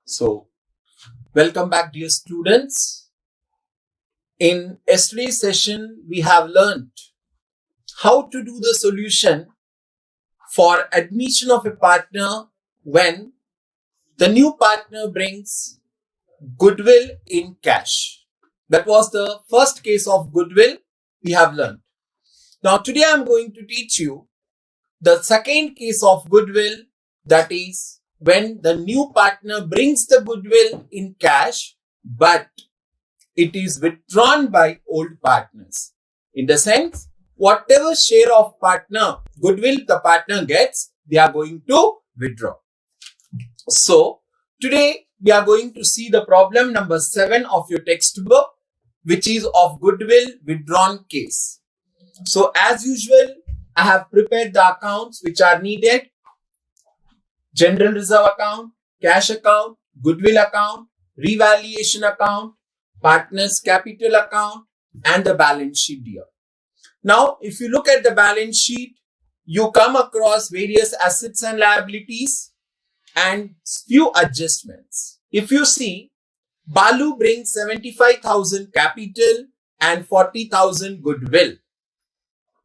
So, welcome back, dear students. In yesterday's session, we have learned how to do the solution for admission of a partner when the new partner brings goodwill in cash. That was the first case of goodwill we have learned. Now, today I am going to teach you the second case of goodwill, that is when the new partner brings the goodwill in cash, but it is withdrawn by old partners. In the sense, whatever share of partner goodwill the partner gets, they are going to withdraw. So, today we are going to see the problem number 7 of your textbook, which is of goodwill withdrawn case. So, as usual, I have prepared the accounts which are needed: general reserve account, cash account, goodwill account, revaluation account, partners capital account, and the balance sheet here. Now, if you look at the balance sheet, you come across various assets and liabilities and few adjustments. If you see, Balu brings 75,000 capital and 40,000 goodwill.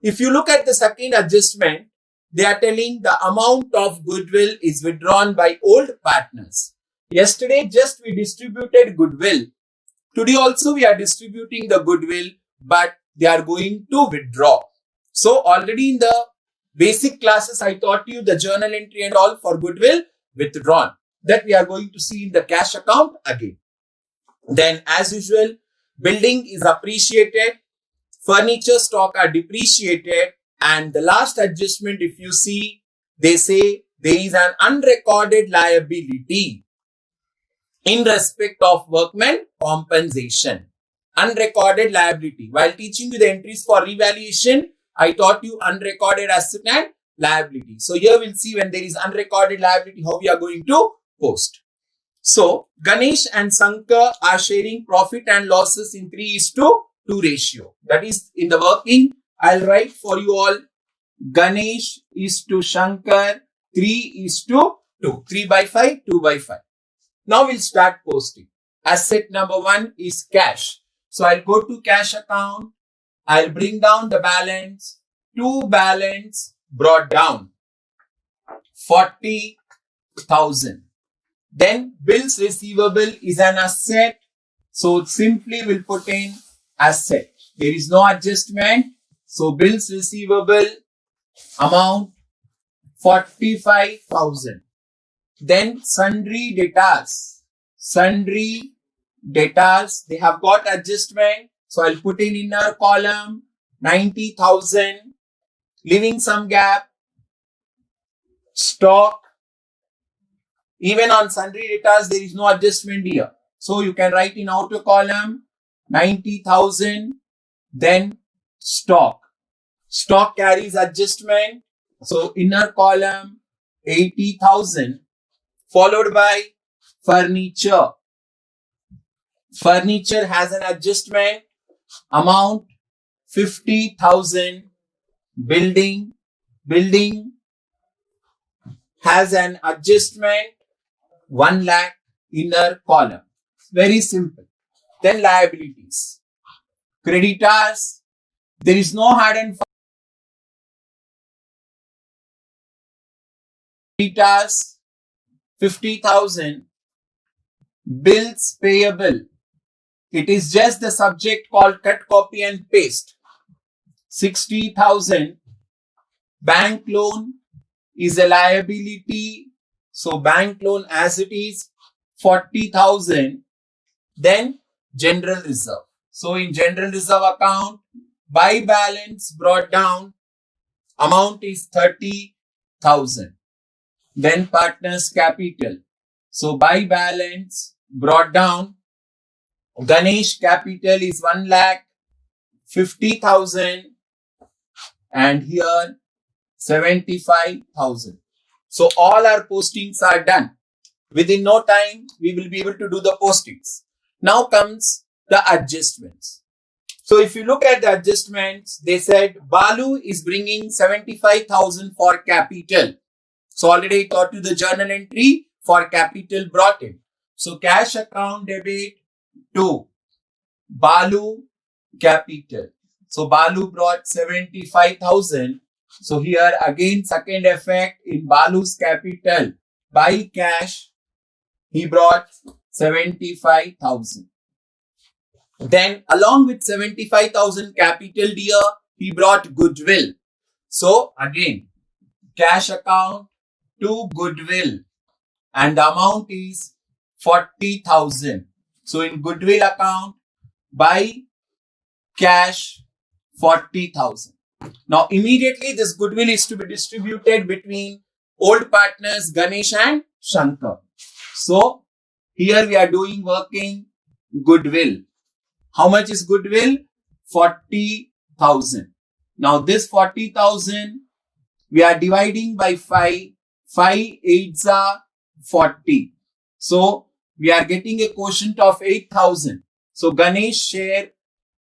If you look at the second adjustment, they are telling the amount of goodwill is withdrawn by old partners. Yesterday, just we distributed goodwill. Today also we are distributing the goodwill, but they are going to withdraw. So already in the basic classes, I taught you the journal entry and all for goodwill withdrawn. That we are going to see in the cash account again. Then as usual, building is appreciated, furniture stock are depreciated, and the last adjustment, if you see, they say there is an unrecorded liability in respect of workman compensation. Unrecorded liability. While teaching you the entries for revaluation, I taught you unrecorded asset and liability. So here we'll see when there is unrecorded liability, how we are going to post. So Ganesh and Sankar are sharing profit and losses in 3:2 ratio. That is in the working. I'll write for you all. Ganesh is to Shankar 3:2. 3/5, 2/5. Now we'll start posting. Asset number 1 is cash. So I'll go to cash account. I'll bring down the balance. To balance brought down 40,000. Then bills receivable is an asset. So simply we'll put in asset. There is no adjustment. So bills receivable amount 45,000. Then sundry debtors. Sundry debtors, they have got adjustment. So I'll put in inner column 90,000. Leaving some gap. Stock. Even on sundry debtors, there is no adjustment here. So you can write in outer column 90,000. Then stock. Stock carries adjustment. So inner column 80,000. Followed by furniture. Furniture has an adjustment. Amount 50,000. Building has an adjustment 1 lakh. Inner column. Very simple. Then liabilities. Creditors. There is no hard and fast. Creditors 50,000. Bills payable. It is just the subject called cut, copy and paste. 60,000. Bank loan is a liability. So bank loan as it is 40,000. Then general reserve. So in general reserve account, by balance brought down, amount is 30,000. Then partners capital. So by balance brought down, Ganesh capital is 1 lakh 50,000 and here 75,000. So all our postings are done. Within no time, we will be able to do the postings. Now comes the adjustments. So if you look at the adjustments, they said Balu is bringing 75,000 for capital. So already I taught you the journal entry for capital brought in. So cash account debit to Balu capital. So Balu brought 75,000. So here again second effect in Balu's capital by cash he brought 75,000. Then along with 75,000 capital dear he brought goodwill. So again cash account to goodwill and the amount is 40,000. So in goodwill account by cash 40,000. Now immediately this goodwill is to be distributed between old partners Ganesh and Shankar. So here we are doing working goodwill. How much is goodwill? 40,000. Now this 40,000 we are dividing by 5. 5 8s are 40. So we are getting a quotient of 8,000. So Ganesh share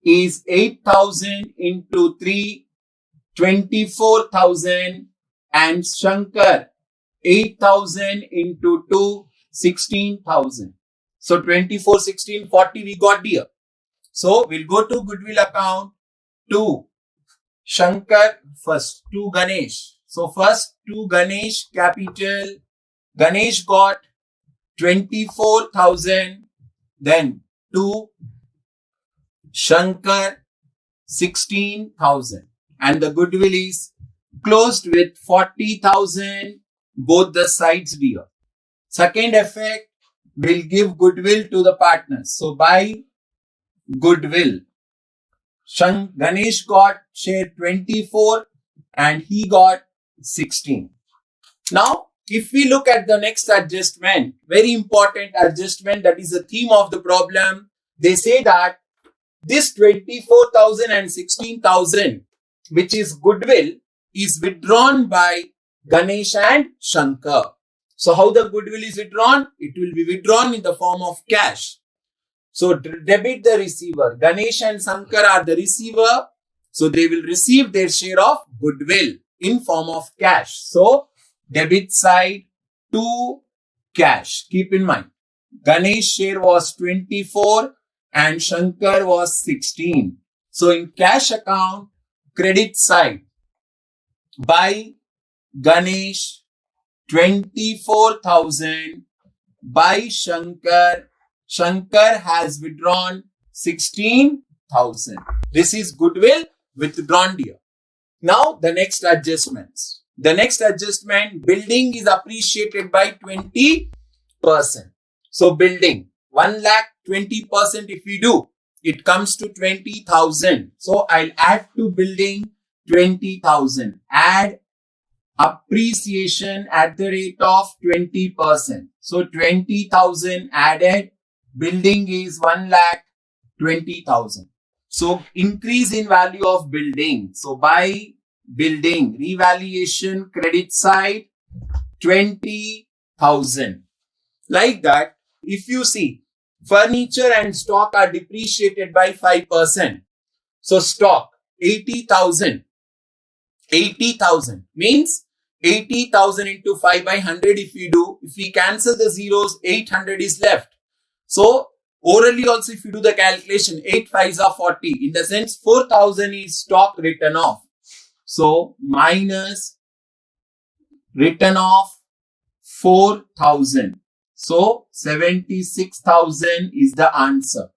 is 8,000 into 3, 24,000, and Shankar 8,000 into 2, 16,000. So 24, 16, 40 we got here. So we'll go to goodwill account to Shankar first, to Ganesh. So first to Ganesh capital, Ganesh got 24,000, then to Shankar 16,000, and the goodwill is closed with 40,000 both the sides dear. Second effect will give goodwill to the partners. So by goodwill, Ganesh got share 24 and he got 16. Now if we look at the next adjustment, very important adjustment, that is the theme of the problem. They say that this 24,000 and 16,000 which is goodwill is withdrawn by Ganesh and Shankar. So how the goodwill is withdrawn? It will be withdrawn in the form of cash. So debit the receiver. Ganesh and Shankar are the receiver. So they will receive their share of goodwill in form of cash. So debit side to cash. Keep in mind, Ganesh share was 24 and Shankar was 16. So in cash account, credit side by Ganesh 24,000, by Shankar, Shankar has withdrawn 16,000. This is goodwill withdrawn here. Now the next adjustments. The next adjustment, building is appreciated by 20%. So building 1 lakh 20% if we do, it comes to 20,000. So I'll add to building 20,000. Add appreciation at the rate of 20%. So 20,000 added, building is 1 lakh 20,000. So increase in value of building. So by building, revaluation credit side 20,000. Like that, if you see, furniture and stock are depreciated by 5%. So stock 80,000. 80,000 means 80,000 into 5 by 100 if we cancel the zeros, 800 is left. So orally also if you do the calculation, 8 5s are 40. In the sense 4,000 is stock written off. So minus written off 4,000. So 76,000 is the answer.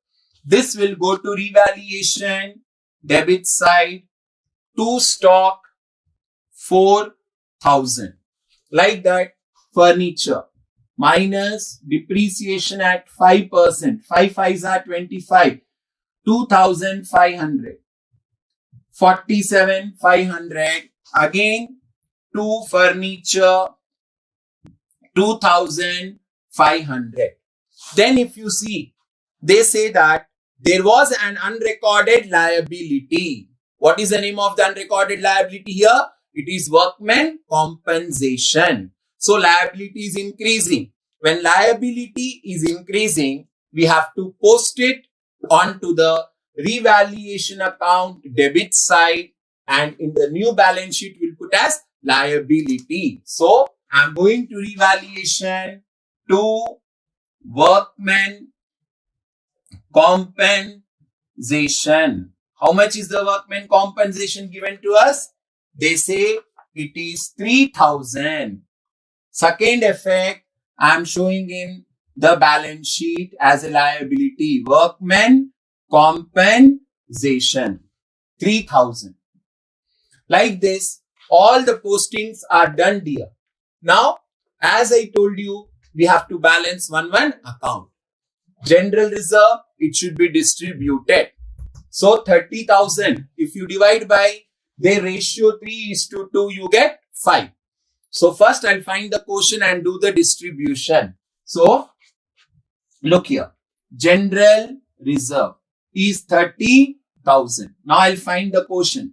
This will go to revaluation, debit side, to stock 4,000. Like that, furniture minus depreciation at 5%. 5 5s are 25. 2,500. 47,500. Again, to furniture 2,500. Then if you see, they say that there was an unrecorded liability. What is the name of the unrecorded liability here? It is workman compensation. So liability is increasing. When liability is increasing, we have to post it onto the revaluation account debit side, and in the new balance sheet we'll put as liability. So I'm going to revaluation to workman compensation. How much is the workman compensation given to us? They say it is 3,000. Second effect, I am showing in the balance sheet as a liability. Workman compensation, 3,000. Like this, all the postings are done, dear. Now, as I told you, we have to balance one account. General reserve, it should be distributed. So 30,000, if you divide by the ratio 3:2, you get 5. So first I'll find the quotient and do the distribution. So look here, general reserve is 30,000. Now I'll find the quotient.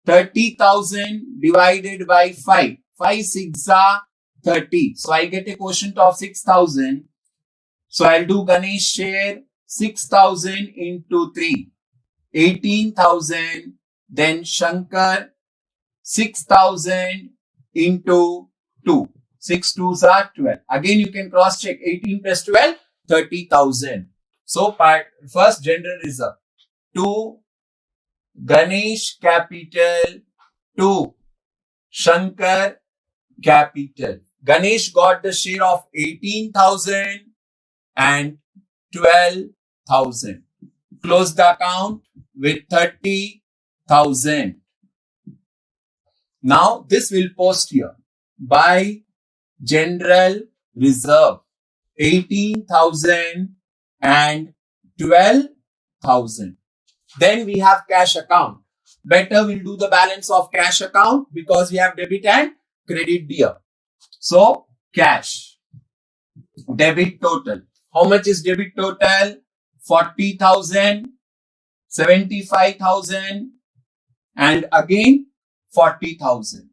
30,000 divided by 5. 5 6 are 30. So I get a quotient of 6,000. So I'll do Ganesh share 6,000 into 3. 18,000. Then Shankar 6,000 into 2. 6 2s are 12. Again you can cross check 18 plus 12, 30,000. So first general reserve. 2 Ganesh capital, 2 Shankar capital. Ganesh got the share of 18,000 and 12,000. Close the account with 30,000. Now this will post here by general reserve 18,000 and 12,000. Then we have cash account. Better we'll do the balance of cash account because we have debit and credit here. So cash, debit total. How much is debit total? 40,000, 75,000 and again 40,000.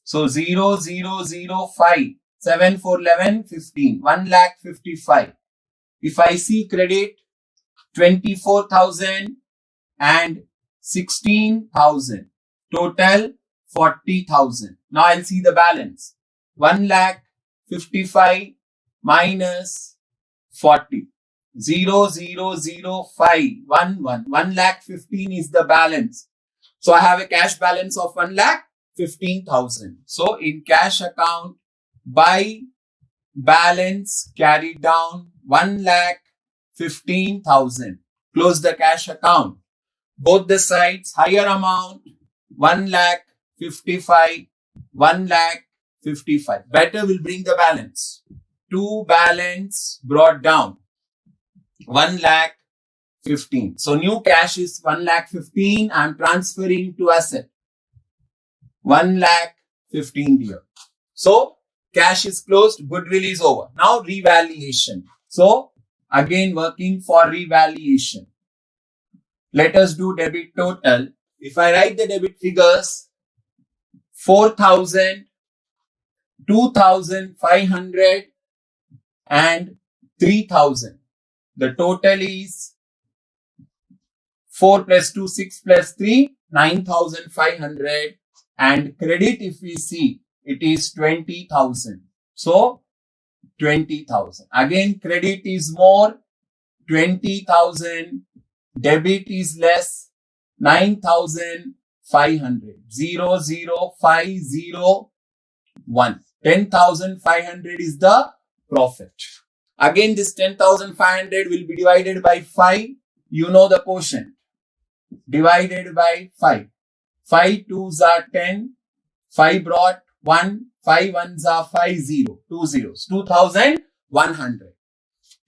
So 0, 0, 0, 5, 7, 4, 11, 15, 1,55,000. If I see credit, 24,000 and 16,000. Total 40,000. Now I'll see the balance. 1,55,000 minus 40. 0, 0, 0, 5, 1, 1. 1,15,000 is the balance. So I have a cash balance of 1,15,000. So in cash account, by balance carried down 1,15,000. Close the cash account. Both the sides, higher amount, 1,55,000, 1,55,000. Better will bring the balance. To balance brought down 1,15,000. So new cash is 1,15,000. I am transferring to asset 1,15,000 here. So cash is closed, goodwill is over. Now revaluation. So again working for revaluation. Let us do debit total. If I write the debit figures, 4,000, 2,500 and 3,000. The total is 4 plus 2, 6 plus 3, 9,500. And credit, if we see, it is 20,000. So 20,000. Again, credit is more, 20,000. Debit is less, 9,500. 0, 0, 5, 0, 1. 10,500 is the profit. Again, this 10,500 will be divided by 5. You know the quotient. Divided by 5. 5 2s are 10. 5 brought 1. 5 1s are 5 0. 2 zeros. 2,100.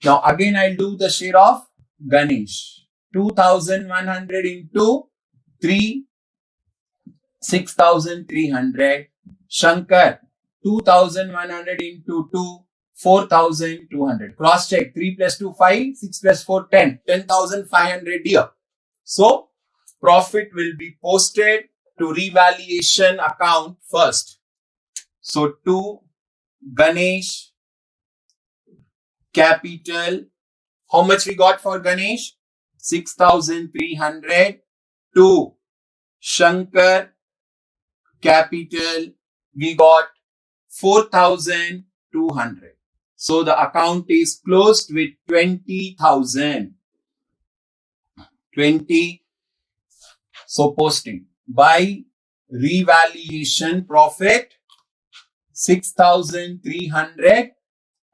Now again I'll do the share of Ganesh. 2,100 into 3. 6,300. Shankar. 2,100 into 2. 4,200. Cross check. 3 plus 2, 5. 6 plus 4, 10. 10,500 here. So profit will be posted to revaluation account first. So to Ganesh capital. How much we got for Ganesh? 6,300. To Shankar capital, we got 4,200. So the account is closed with 20,000. 20. So posting. By revaluation profit 6,300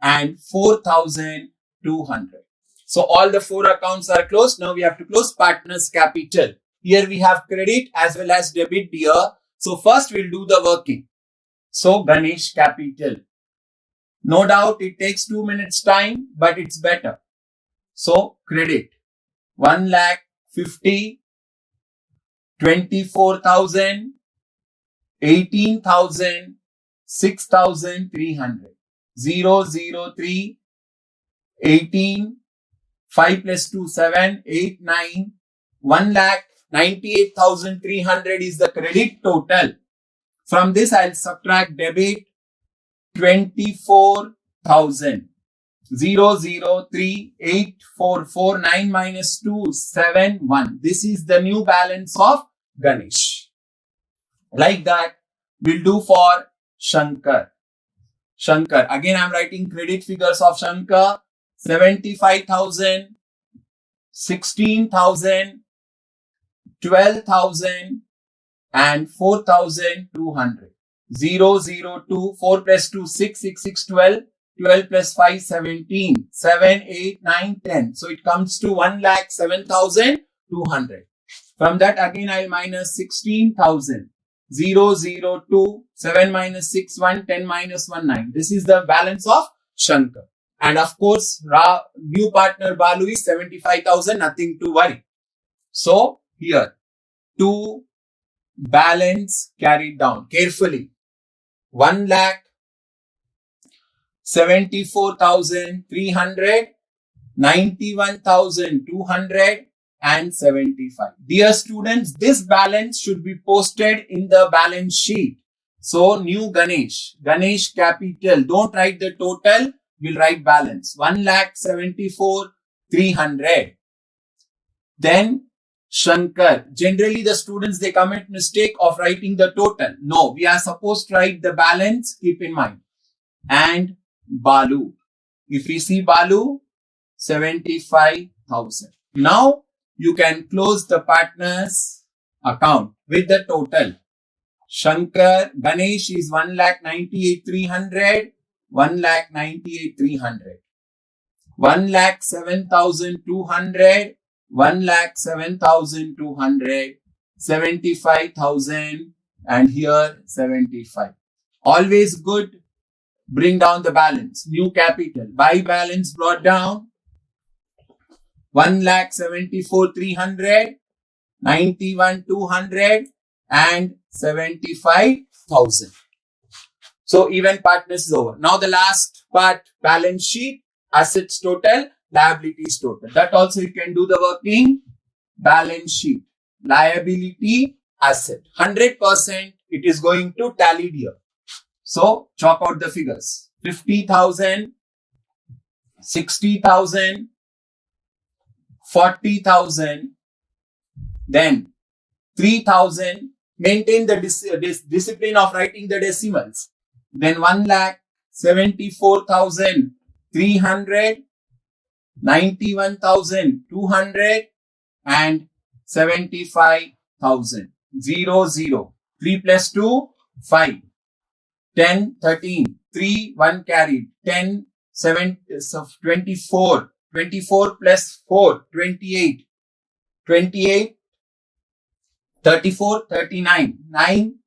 and 4,200. So all the 4 accounts are closed. Now we have to close partners capital. Here we have credit as well as debit here. So first we'll do the working. So Ganesh capital. No doubt it takes 2 minutes time, but it's better. So credit 1,50,000, 24,000, 18,000, 6,300. 003, 18, 5 plus 2, 7, 8, 9, 1,98,300 is the credit total. From this, I'll subtract debit 24,000. 003, 844, 9 minus 2, 7, 1. This is the new balance of Ganesh. Like that, we'll do for Shankar. Shankar. Again, I'm writing credit figures of Shankar. 75,000, 16,000, 12,000 and 4,200. 002, 4 plus 2, 6, 6, 6, 12. 12 plus 5, 17. 7, 8, 9, 10. So it comes to 1,07,200. From that, again, I'll minus 16,000. 002, 7 minus 6, 1, 10 minus 1, 9. This is the balance of Shankar. And of course, new partner Balu is 75,000, nothing to worry. So here, 2 balance carried down carefully. 1,74,300, 91,200 and 75. Dear students, this balance should be posted in the balance sheet. So new Ganesh capital. Don't write the total. We'll write balance. 1,74,300. Then Shankar. Generally, the students, they commit mistake of writing the total. No, we are supposed to write the balance. Keep in mind. And Balu. If we see Balu, 75,000. Now, you can close the partner's account with the total. Shankar, Ganesh is 1,98,300, 1,98,300. 1,07,200, 1,07,200, 75,000 and here 75. Always good. Bring down the balance. New capital. By balance brought down. 1,74,300, 91,200 and 75,000. So even partners is over. Now the last part, balance sheet, assets total, liabilities total. That also you can do the working. Balance sheet, liability, asset. 100% it is going to tally here. So chalk out the figures. 50,000, 60,000, 40,000, then 3,000. Maintain the discipline of writing the decimals. Then 1,74,300, 91,200 and 75,000. 0, 3 plus 2, 5. 10, 13, 3, 1 carried. 10, 7, 24. 24 plus 4, 28. 28, 34, 39, 9,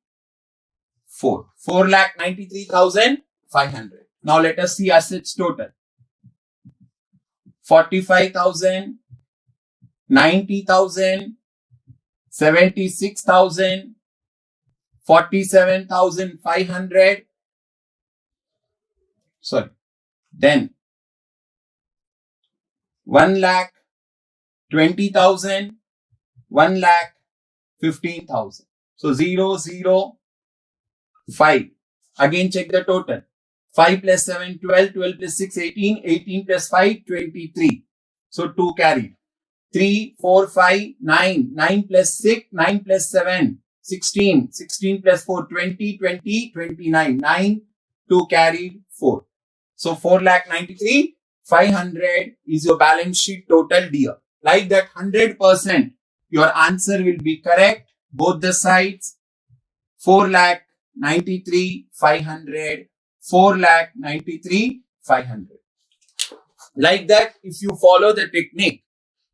4. 4,93,500. Now let us see assets total. 45,000, 90,000, 76,000, 47,500. Sorry. Then 1,20,000, 1,15,000. So 0, 5. Again check the total. 5 plus 7, 12, 12 plus 6, 18, 18 plus 5, 23. So 2 carried. 3, 4, 5, 9, 9 plus 6, 9 plus 7, 16, 16 plus 4, 20, 20, 29, 9, 2 carried, 4. So 4,93,500 is your balance sheet total, dear. Like that, 100% your answer will be correct. Both the sides. 4,93,500. 4,93,500. Like that, if you follow the technique,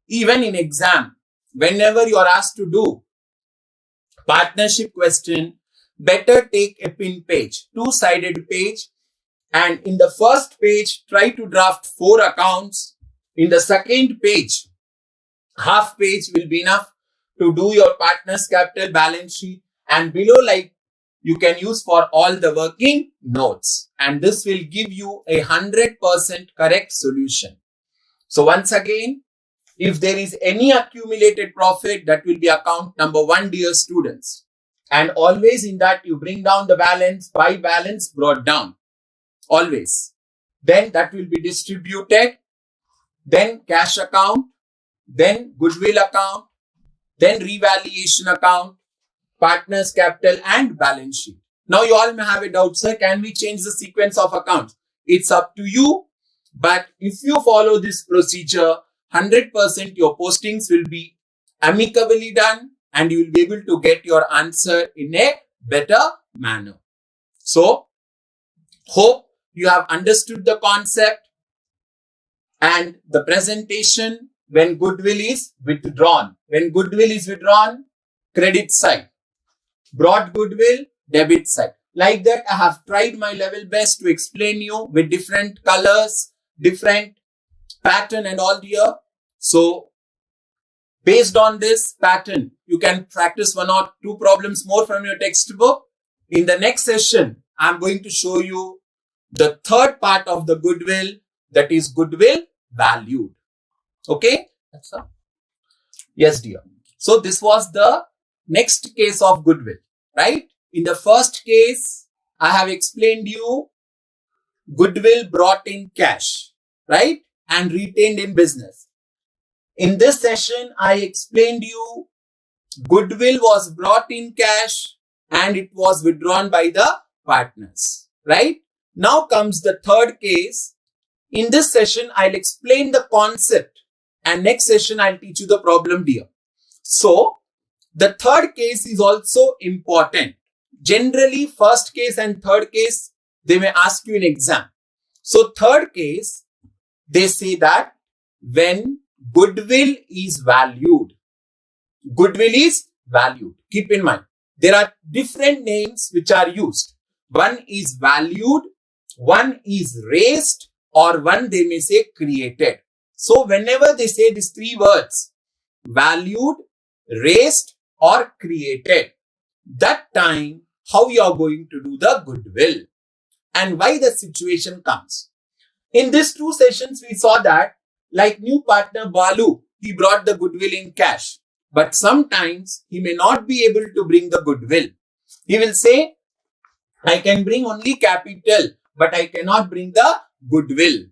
even in exam, whenever you are asked to do partnership question, better take a pin page, two-sided page, and in the first page, try to draft 4 accounts. In the second page, half page will be enough to do your partner's capital balance sheet, and below, like, you can use for all the working notes, and this will give you a 100% correct solution. So once again, if there is any accumulated profit, that will be account number 1, dear students. And always in that, you bring down the balance by balance brought down. Always. Then that will be distributed. Then cash account. Then goodwill account. Then revaluation account. Partners capital and balance sheet. Now you all may have a doubt, sir, can we change the sequence of accounts? It's up to you. But if you follow this procedure, 100% your postings will be amicably done and you will be able to get your answer in a better manner. So, hope you have understood the concept and the presentation when goodwill is withdrawn. When goodwill is withdrawn, credit side. Brought goodwill, debit side. Like that, I have tried my level best to explain you with different colors, different pattern and all here. So, based on this pattern, you can practice 1 or 2 problems more from your textbook. In the next session, I'm going to show you the third part of the goodwill, that is goodwill valued. Okay? That's all. Yes, dear. So, this was the next case of goodwill, right? In the first case, I have explained you goodwill brought in cash, right? And retained in business. In this session, I explained you goodwill was brought in cash and it was withdrawn by the partners, right? Now comes the third case. In this session, I'll explain the concept and next session, I'll teach you the problem, dear. So, the third case is also important. Generally, first case and third case, they may ask you in exam. So, third case, they say that when goodwill is valued, goodwill is valued. Keep in mind, there are different names which are used. One is valued, one is raised, or one they may say created. So, whenever they say these 3 words, valued, raised, or created, that time how you are going to do the goodwill and why the situation comes. In these 2 sessions, we saw that like new partner Balu, he brought the goodwill in cash, but sometimes he may not be able to bring the goodwill. He will say, I can bring only capital, but I cannot bring the goodwill.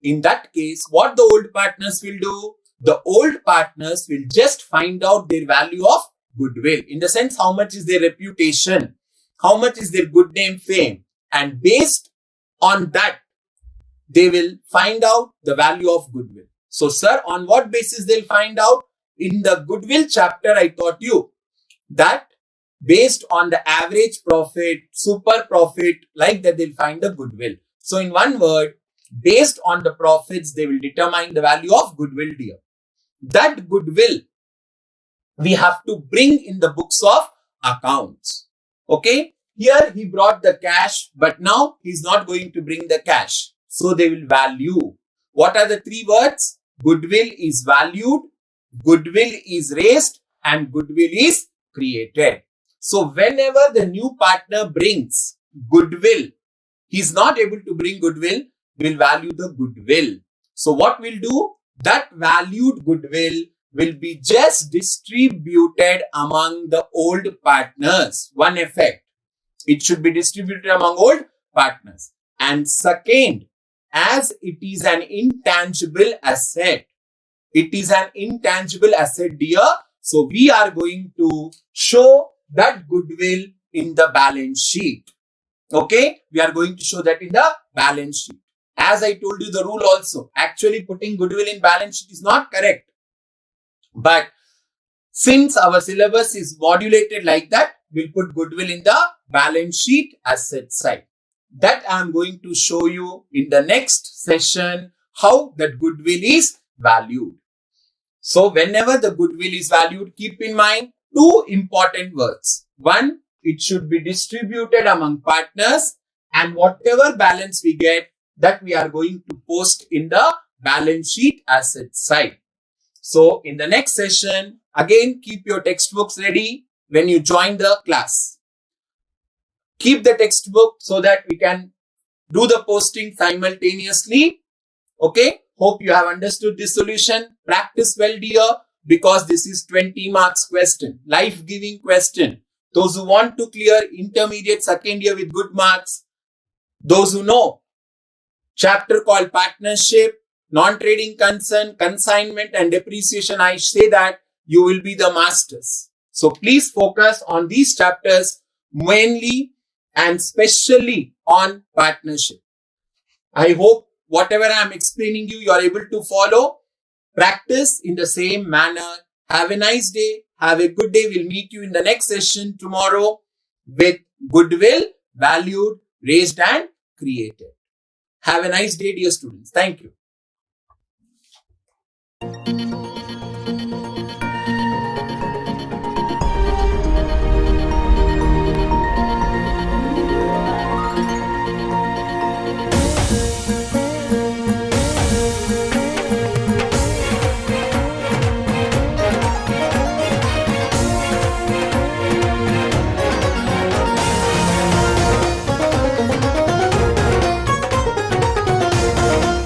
In that case, what the old partners will do? The old partners will just find out their value of goodwill. In the sense, how much is their reputation? How much is their good name, fame? And based on that, they will find out the value of goodwill. So, sir, on what basis they'll find out? In the goodwill chapter, I taught you that based on the average profit, super profit, like that, they'll find the goodwill. So, in one word, based on the profits, they will determine the value of goodwill, dear. That goodwill we have to bring in the books of accounts. Okay. Here he brought the cash, but now he's not going to bring the cash. So they will value. What are the 3 words? Goodwill is valued, goodwill is raised, and goodwill is created. So whenever the new partner brings goodwill, he's not able to bring goodwill, we'll value the goodwill. So what we'll do? That valued goodwill will be just distributed among the old partners. One effect. It should be distributed among old partners. And second, as it is an intangible asset. It is an intangible asset, dear. So we are going to show that goodwill in the balance sheet. Okay. We are going to show that in the balance sheet. as I told you the rule also, actually putting goodwill in balance sheet is not correct. But since our syllabus is modulated like that, we'll put goodwill in the balance sheet asset side. That I'm going to show you in the next session, how that goodwill is valued. So whenever the goodwill is valued, keep in mind two important words. One, it should be distributed among partners, and whatever balance we get, that we are going to post in the balance sheet asset side. So in the next session, again, keep your textbooks ready when you join the class. Keep the textbook so that we can do the posting simultaneously. Okay. Hope you have understood this solution. Practice well, dear, because this is 20 marks question, life-giving question. Those who want to clear intermediate second year with good marks, those who know chapter called partnership, non-trading concern, consignment and depreciation, I say that you will be the masters. So please focus on these chapters mainly and especially on partnership. I hope whatever I am explaining you are able to follow. Practice in the same manner. Have a nice day. Have a good day. We'll meet you in the next session tomorrow with goodwill, valued, raised and created. Have a nice day, dear students. Thank you.